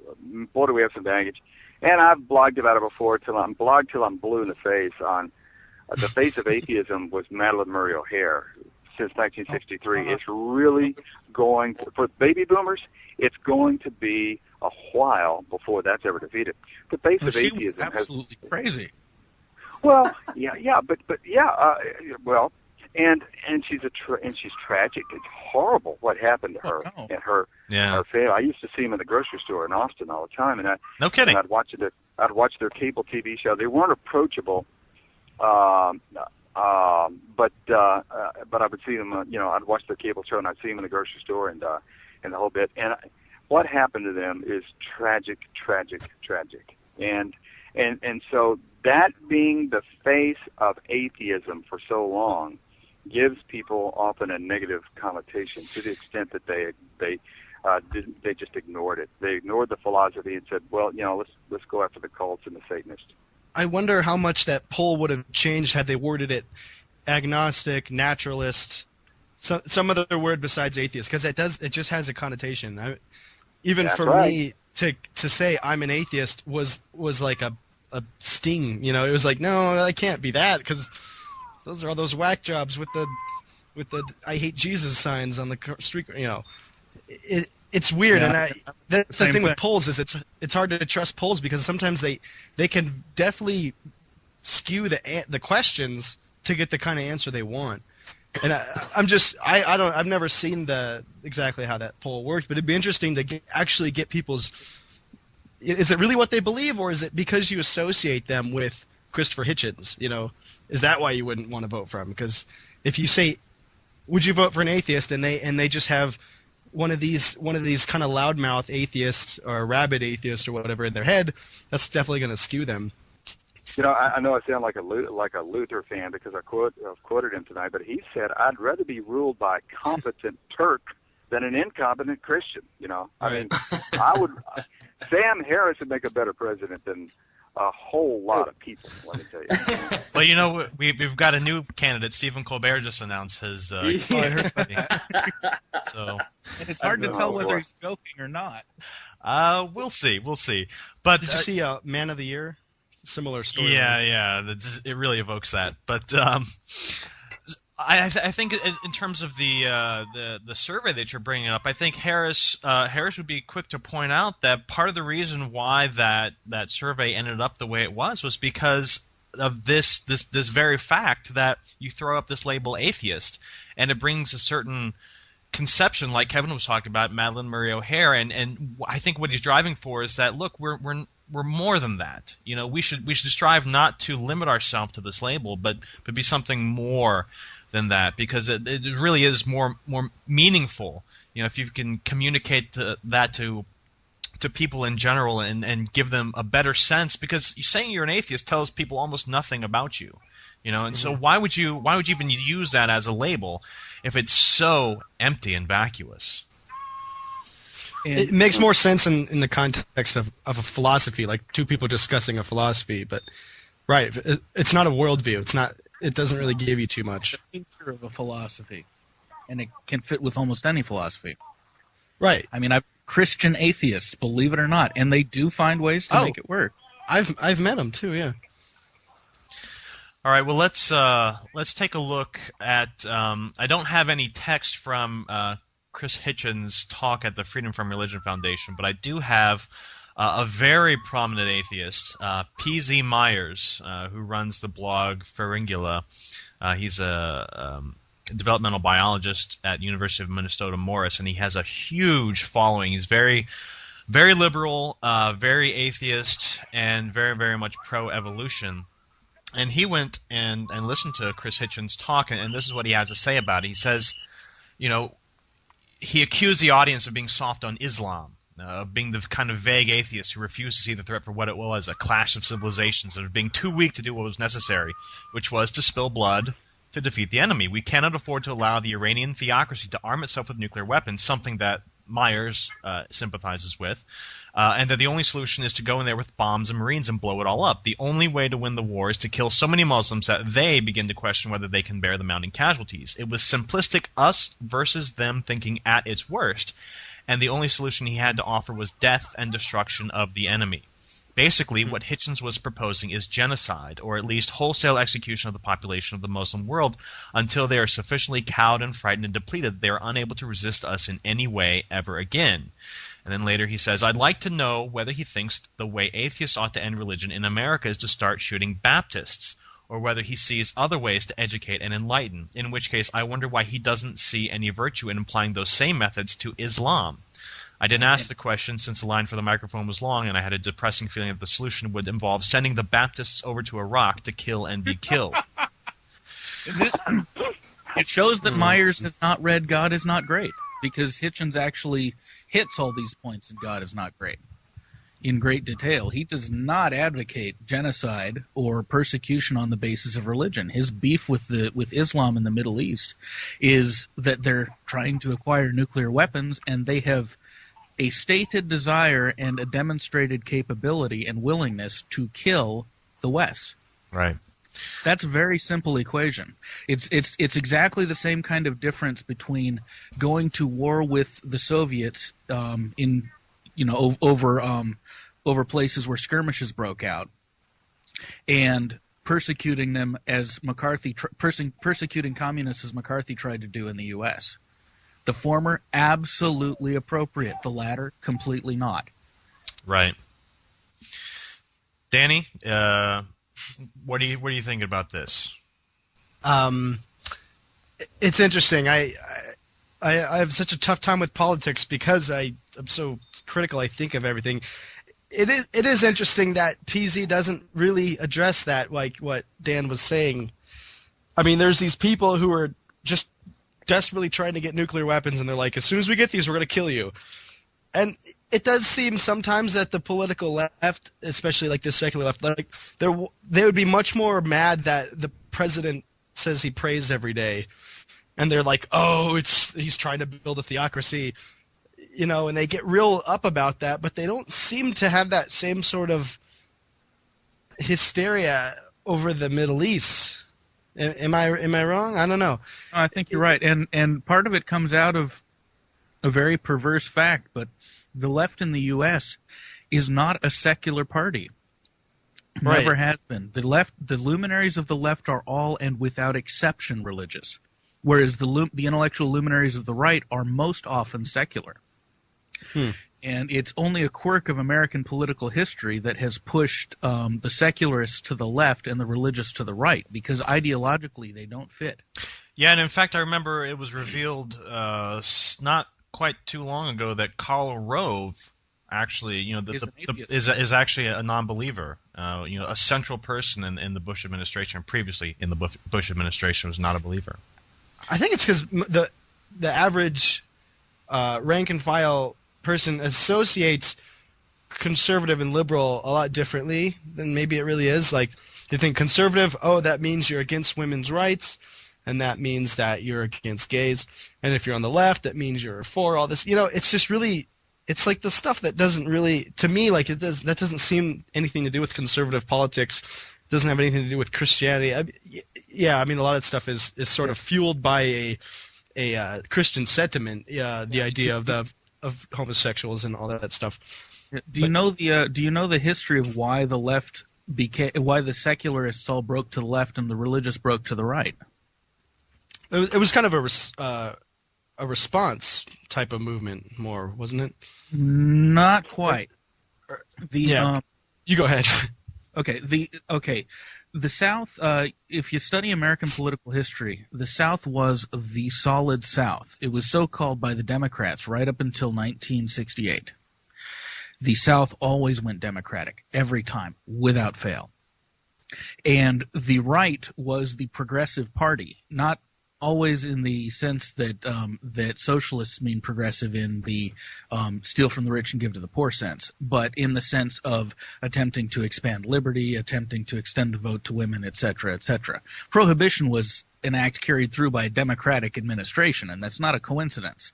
boy, do we have some baggage. And I've blogged about it before till I'm blue in the face on the face of atheism was Madeline Murray O'Hare since 1963. It's really going for baby boomers. It's going to be a while before that's ever defeated. The face of she atheism was absolutely crazy. Well, and she's she's tragic. It's horrible what happened to her and her family. I used to see them in the grocery store in Austin all the time, and no kidding. I'd watch their cable TV show. They weren't approachable, but I would see them. I'd watch their cable show, and I'd see them in the grocery store, and the whole bit. And what happened to them is tragic, and so that being the face of atheism for so long gives people often a negative connotation to the extent that they just ignored it. They ignored the philosophy and said, well, let's go after the cults and the Satanists. I wonder how much that poll would have changed had they worded it agnostic, naturalist, some other word besides atheist, because it just has a connotation. Even That's for right. me to say I'm an atheist was like a sting. It was like, no, I can't be that, because those are all those whack jobs with the I hate Jesus signs on the street. It's weird, and that's the thing with polls is it's hard to trust polls because sometimes they can definitely skew the questions to get the kind of answer they want. And I've never seen exactly how that poll worked, but it'd be interesting to actually get people's. Is it really what they believe, or is it because you associate them with Christopher Hitchens? Is that why you wouldn't want to vote for him? Because if you say, "Would you vote for an atheist?" and they just have one of these kind of loudmouth atheists or rabid atheists or whatever in their head, that's definitely going to skew them. I know I sound like a Luther fan because I've quoted him tonight, but he said, "I'd rather be ruled by a competent Turk than an incompetent Christian." I mean, I would. Sam Harris would make a better president than a whole lot of people. Let me tell you. Well, we've got a new candidate. Stephen Colbert just announced his. So and it's hard to tell whether he's joking or not. We'll see. But did you see Man of the Year? Similar story. Yeah. It really evokes that. But I think in terms of the survey that you're bringing up, I think Harris would be quick to point out that part of the reason why that survey ended up the way it was because of this very fact that you throw up this label atheist, and it brings a certain conception, like Kevin was talking about, Madeline Murray O'Hare, and I think what he's driving for is that look, we're more than that. We should strive not to limit ourselves to this label, but be something more than that, because it really is more meaningful. If you can communicate that to people in general and give them a better sense, because saying you're an atheist tells people almost nothing about you. And so why would you even use that as a label if it's so empty and vacuous? It makes more sense in the context of a philosophy, like two people discussing a philosophy. But right, it's not a worldview. It's not. It doesn't really give you too much. The feature of a philosophy, and it can fit with almost any philosophy. Right. I mean, I've Christian atheists, believe it or not, and they do find ways to make it work. I've met them too. Yeah. All right. Well, let's take a look at. I don't have any text from Chris Hitchens' talk at the Freedom from Religion Foundation, but I do have a very prominent atheist, P.Z. Myers, who runs the blog Pharyngula. He's a developmental biologist at University of Minnesota Morris, and he has a huge following. He's very, very liberal, very atheist, and very, very much pro-evolution. And he went and listened to Chris Hitchens' talk, and this is what he has to say about it. He says, he accused the audience of being soft on Islam, being the kind of vague atheist who refused to see the threat for what it was, a clash of civilizations, and of being too weak to do what was necessary, which was to spill blood, to defeat the enemy. We cannot afford to allow the Iranian theocracy to arm itself with nuclear weapons, something that Myers sympathizes with, and that the only solution is to go in there with bombs and Marines and blow it all up. The only way to win the war is to kill so many Muslims that they begin to question whether they can bear the mounting casualties. It was simplistic us versus them thinking at its worst, and the only solution he had to offer was death and destruction of the enemy. Basically, what Hitchens was proposing is genocide, or at least wholesale execution of the population of the Muslim world until they are sufficiently cowed and frightened and depleted that they are unable to resist us in any way ever again. And then later he says, I'd like to know whether he thinks the way atheists ought to end religion in America is to start shooting Baptists, or whether he sees other ways to educate and enlighten, in which case I wonder why he doesn't see any virtue in applying those same methods to Islam. I didn't ask the question since the line for the microphone was long, and I had a depressing feeling that the solution would involve sending the Baptists over to Iraq to kill and be killed. It shows that Myers has not read God is Not Great, because Hitchens actually hits all these points in God is Not Great in great detail. He does not advocate genocide or persecution on the basis of religion. His beef with Islam in the Middle East is that they're trying to acquire nuclear weapons, and they have a stated desire and a demonstrated capability and willingness to kill the West. Right. That's a very simple equation. It's exactly the same kind of difference between going to war with the Soviets over places where skirmishes broke out and persecuting them as persecuting communists as McCarthy tried to do in the U.S. The former, absolutely appropriate. The latter, completely not. Right. Danny, what are you thinking about this? It's interesting. I have such a tough time with politics because I'm so critical, I think, of everything. It is interesting that PZ doesn't really address that, like what Dan was saying. I mean, there's these people who are just desperately trying to get nuclear weapons, and they're like, as soon as we get these, we're going to kill you. And it does seem sometimes that the political left, especially like the secular left, like they would be much more mad that the president says he prays every day, and they're like, oh, he's trying to build a theocracy, and they get real up about that, but they don't seem to have that same sort of hysteria over the Middle East. Am I wrong? I don't know. I think you're right, and part of it comes out of a very perverse fact, but the left in the U.S. is not a secular party. Right. Never has been. The luminaries of the left are all and without exception religious, whereas the intellectual luminaries of the right are most often secular. And it's only a quirk of American political history that has pushed the secularists to the left and the religious to the right, because ideologically they don't fit. Yeah, and in fact, I remember it was revealed not quite too long ago that Karl Rove actually, is actually a non-believer. A central person in the Bush administration, previously in the Bush administration, was not a believer. I think it's because the average rank and file person associates conservative and liberal a lot differently than maybe it really is. Like, they think conservative, oh, that means you're against women's rights, and that means that you're against gays. And if you're on the left, that means you're for all this. It's just really, it's like the stuff that doesn't really, to me, like that doesn't seem anything to do with conservative politics. It doesn't have anything to do with Christianity. I mean, a lot of stuff is sort of fueled by a Christian sentiment. The idea of homosexuals and all that stuff. Do you know the history of why the left why the secularists all broke to the left and the religious broke to the right? It was kind of a response type of movement, more, wasn't it? Not quite. You go ahead. Okay. The South, if you study American political history, the South was the solid South. It was so called by the Democrats right up until 1968. The South always went Democratic, every time, without fail. And the right was the progressive party, not always in the sense that that socialists mean progressive in the steal from the rich and give to the poor sense, but in the sense of attempting to expand liberty, attempting to extend the vote to women, etc., etc. Prohibition was an act carried through by a Democratic administration, and that's not a coincidence.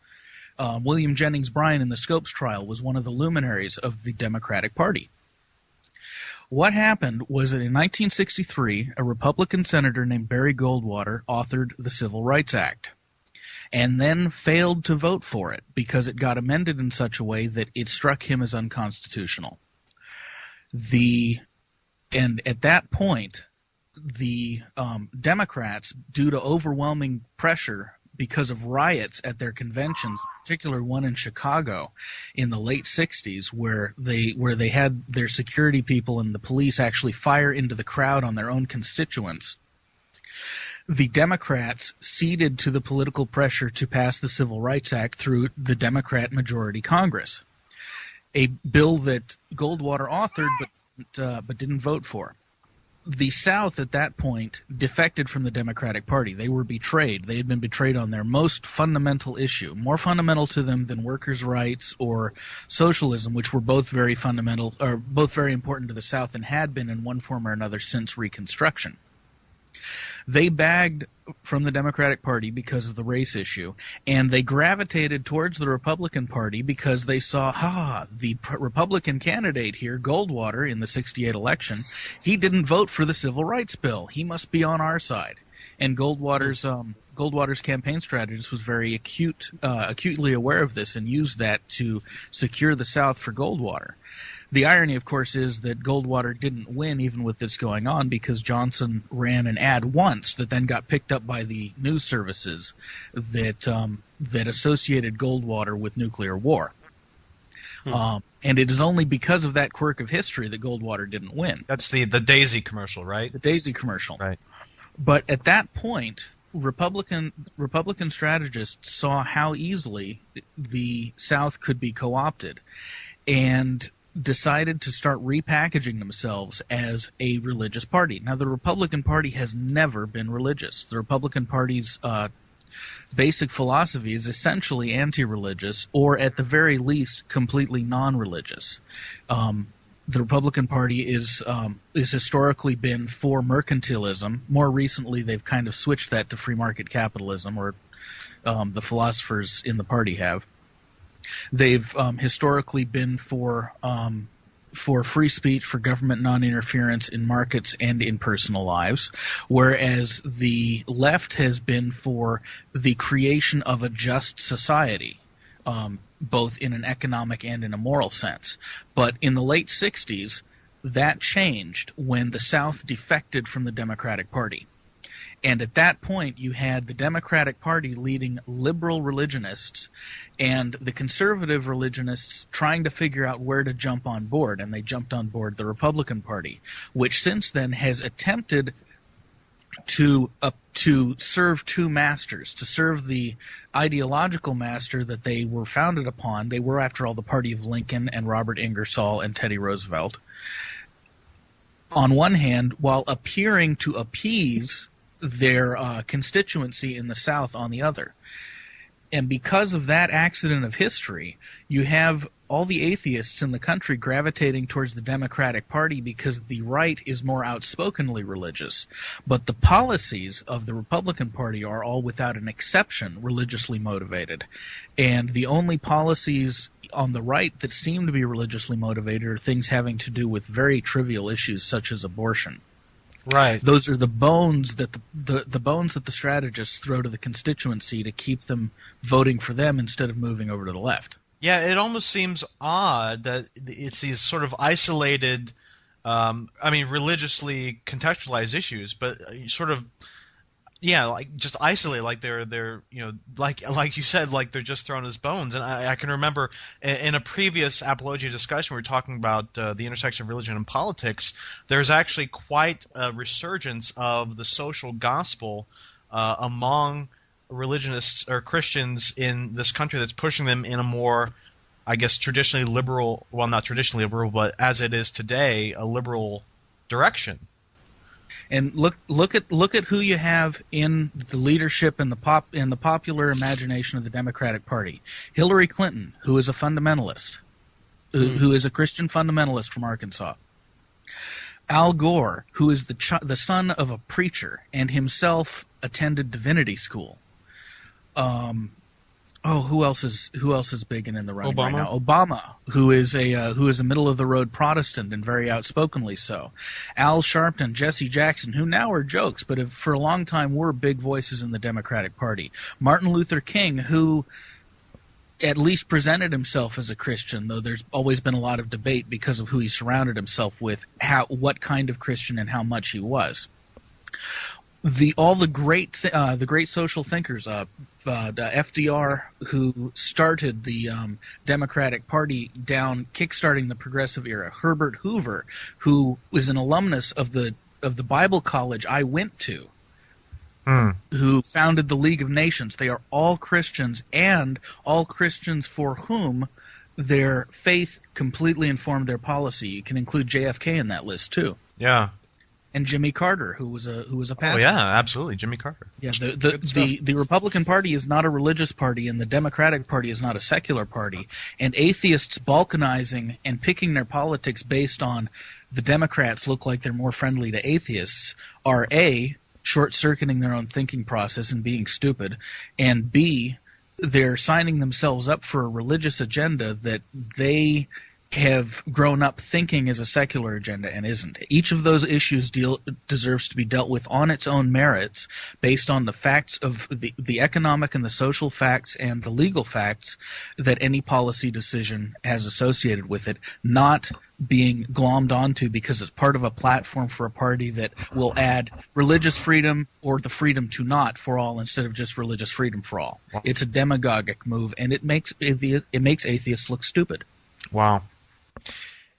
William Jennings Bryan in the Scopes trial was one of the luminaries of the Democratic Party. What happened was that in 1963, a Republican senator named Barry Goldwater authored the Civil Rights Act and then failed to vote for it because it got amended in such a way that it struck him as unconstitutional. And at that point, the Democrats, due to overwhelming pressure because of riots at their conventions, in particular one in Chicago in the late 60s where they had their security people and the police actually fire into the crowd on their own constituents, the Democrats ceded to the political pressure to pass the Civil Rights Act through the Democrat majority Congress, a bill that Goldwater authored but didn't vote for. The South at that point defected from the Democratic Party. They were betrayed. They had been betrayed on their most fundamental issue, more fundamental to them than workers' rights or socialism, which were both very fundamental, or both very important to the South and had been in one form or another since Reconstruction. They bagged from the Democratic Party because of the race issue, and they gravitated towards the Republican Party because they saw, the Republican candidate here, Goldwater, in the 68 election, he didn't vote for the Civil Rights Bill. He must be on our side. And Goldwater's campaign strategist was very acutely aware of this and used that to secure the South for Goldwater. The irony, of course, is that Goldwater didn't win even with this going on because Johnson ran an ad once that then got picked up by the news services that associated Goldwater with nuclear war. And it is only because of that quirk of history that Goldwater didn't win. That's the Daisy commercial, right? The Daisy commercial. Right. But at that point, Republican strategists saw how easily the South could be co-opted and decided to start repackaging themselves as a religious party. Now, the Republican Party has never been religious. The Republican Party's basic philosophy is essentially anti-religious, or at the very least, completely non-religious. The Republican Party is historically been for mercantilism. More recently, they've kind of switched that to free market capitalism, or the philosophers in the party have. They've historically been for free speech, for government non-interference in markets and in personal lives, whereas the left has been for the creation of a just society, both in an economic and in a moral sense. But in the late 60s, that changed when the South defected from the Democratic Party. And at that point, you had the Democratic Party leading liberal religionists and the conservative religionists trying to figure out where to jump on board, and they jumped on board the Republican Party, which since then has attempted to serve two masters, to serve the ideological master that they were founded upon. They were, after all, the party of Lincoln and Robert Ingersoll and Teddy Roosevelt, on one hand, while appearing to appease their constituency in the South on the other. And because of that accident of history, you have all the atheists in the country gravitating towards the Democratic Party because the right is more outspokenly religious. But the policies of the Republican Party are all, without an exception, religiously motivated. And the only policies on the right that seem to be religiously motivated are things having to do with very trivial issues such as abortion. Right. Those are the bones that the bones that the strategists throw to the constituency to keep them voting for them instead of moving over to the left. Yeah, it almost seems odd that it's these sort of isolated, religiously contextualized issues, but sort of, like just isolated, like they're like you said, like they're just thrown as bones. And I can remember in a previous Apologia discussion, we were talking about the intersection of religion and politics. There's actually quite a resurgence of the social gospel among religionists or Christians in this country that's pushing them in a more, I guess, traditionally liberal, well, not traditionally liberal, but as it is today, a liberal direction. And look at who you have in the leadership in the popular imagination of the Democratic Party. Hillary Clinton, who is a fundamentalist, who is a Christian fundamentalist from Arkansas. Al Gore, who is the son of a preacher and himself attended divinity school. Who else is big and in the running right now? Obama, who is a middle of the road Protestant and very outspokenly so. Al Sharpton, Jesse Jackson, who now are jokes, but for a long time were big voices in the Democratic Party. Martin Luther King, who at least presented himself as a Christian, though there's always been a lot of debate because of who he surrounded himself with, what kind of Christian and how much he was. The great social thinkers, FDR, who started the Democratic Party kickstarting the progressive era, Herbert Hoover, who was an alumnus of the Bible college I went to, who founded the League of Nations. They are all Christians, and all Christians for whom their faith completely informed their policy. You can include JFK in that list too. Yeah. And Jimmy Carter, who was a pastor. Oh yeah, absolutely, Jimmy Carter. Yeah, the Republican Party is not a religious party, and the Democratic Party is not a secular party. And atheists balkanizing and picking their politics based on the Democrats look like they're more friendly to atheists are A, short-circuiting their own thinking process and being stupid, and B, they're signing themselves up for a religious agenda that they have grown up thinking is a secular agenda and isn't. Each of those issues deserves to be dealt with on its own merits based on the facts of the economic and the social facts and the legal facts that any policy decision has associated with it, not being glommed onto because it's part of a platform for a party that will add religious freedom or the freedom to not for all instead of just religious freedom for all. It's a demagogic move, and it makes atheists look stupid. Wow.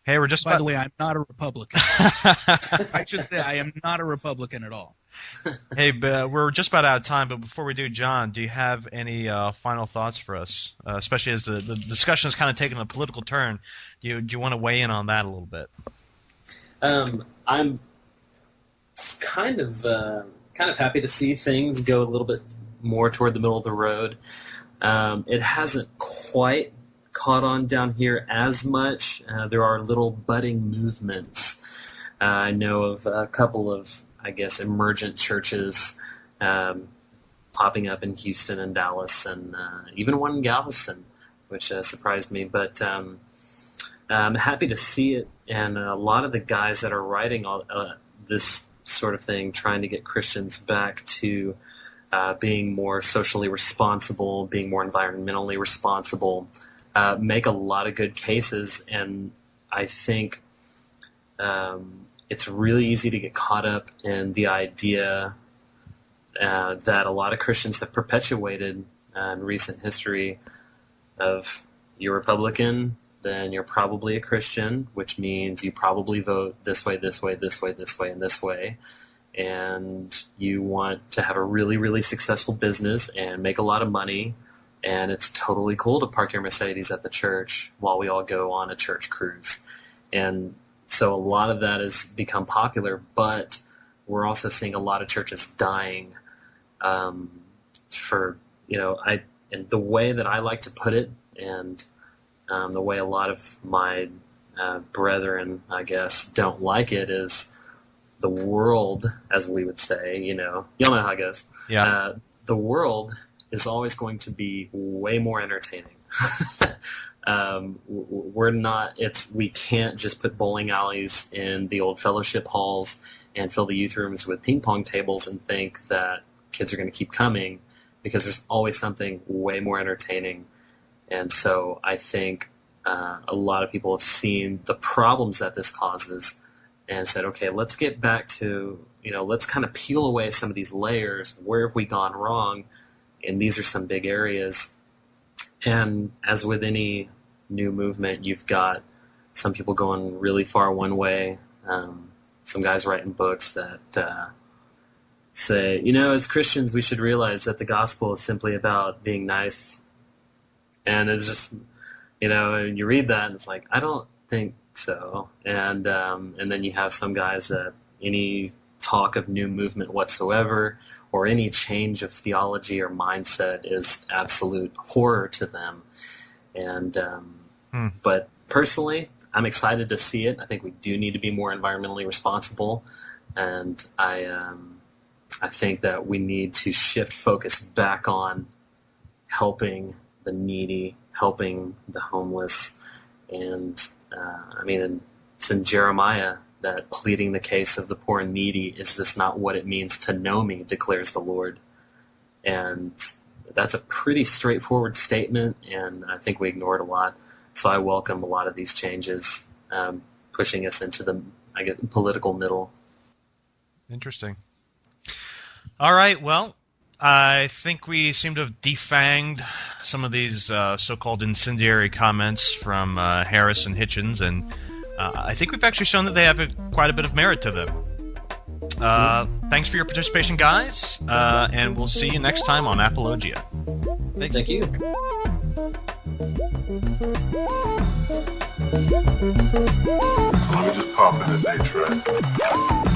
Hey, we're just By the way, I'm not a Republican. I should say I am not a Republican at all. Hey, we're just about out of time, but before we do, John, do you have any final thoughts for us, especially as the discussion is kind of taking a political turn? Do you want to weigh in on that a little bit? I'm kind of happy to see things go a little bit more toward the middle of the road. It hasn't quite caught on down here as much. There are little budding movements. I know of a couple of, I guess, emergent churches popping up in Houston and Dallas, and even one in Galveston, which surprised me. But I'm happy to see it, and a lot of the guys that are writing all this sort of thing, trying to get Christians back to being more socially responsible, being more environmentally responsible, make a lot of good cases, and I think it's really easy to get caught up in the idea that a lot of Christians have perpetuated in recent history of you're Republican, then you're probably a Christian, which means you probably vote this way, this way, this way, this way, and this way, and you want to have a really, really successful business and make a lot of money. And it's totally cool to park your Mercedes at the church while we all go on a church cruise. And so a lot of that has become popular, but we're also seeing a lot of churches dying and the way that I like to put it, and the way a lot of my brethren, I guess, don't like it is the world, as we would say, y'all know how it goes. Yeah. The world is always going to be way more entertaining. We can't just put bowling alleys in the old fellowship halls and fill the youth rooms with ping pong tables and think that kids are going to keep coming, because there's always something way more entertaining. And so I think a lot of people have seen the problems that this causes and said, okay, let's get back to, let's kind of peel away some of these layers. Where have we gone wrong? And these are some big areas. And as with any new movement, you've got some people going really far one way, some guys writing books that say, as Christians, we should realize that the gospel is simply about being nice. And it's just, and you read that and it's like, I don't think so. And then you have some guys that any talk of new movement whatsoever or any change of theology or mindset is absolute horror to them. And but personally, I'm excited to see it. I think we do need to be more environmentally responsible, and I think that we need to shift focus back on helping the needy, helping the homeless, and it's in Jeremiah that pleading the case of the poor and needy, is this not what it means to know me, declares the Lord. And that's a pretty straightforward statement, and I think we ignore it a lot. So I welcome a lot of these changes, pushing us into the political middle. Interesting. All right, well, I think we seem to have defanged some of these so-called incendiary comments from Harris and Hitchens, and I think we've actually shown that they have quite a bit of merit to them. Thanks for your participation, guys, and we'll see you next time on Apologia. Thank you. So let me just pop in this A track.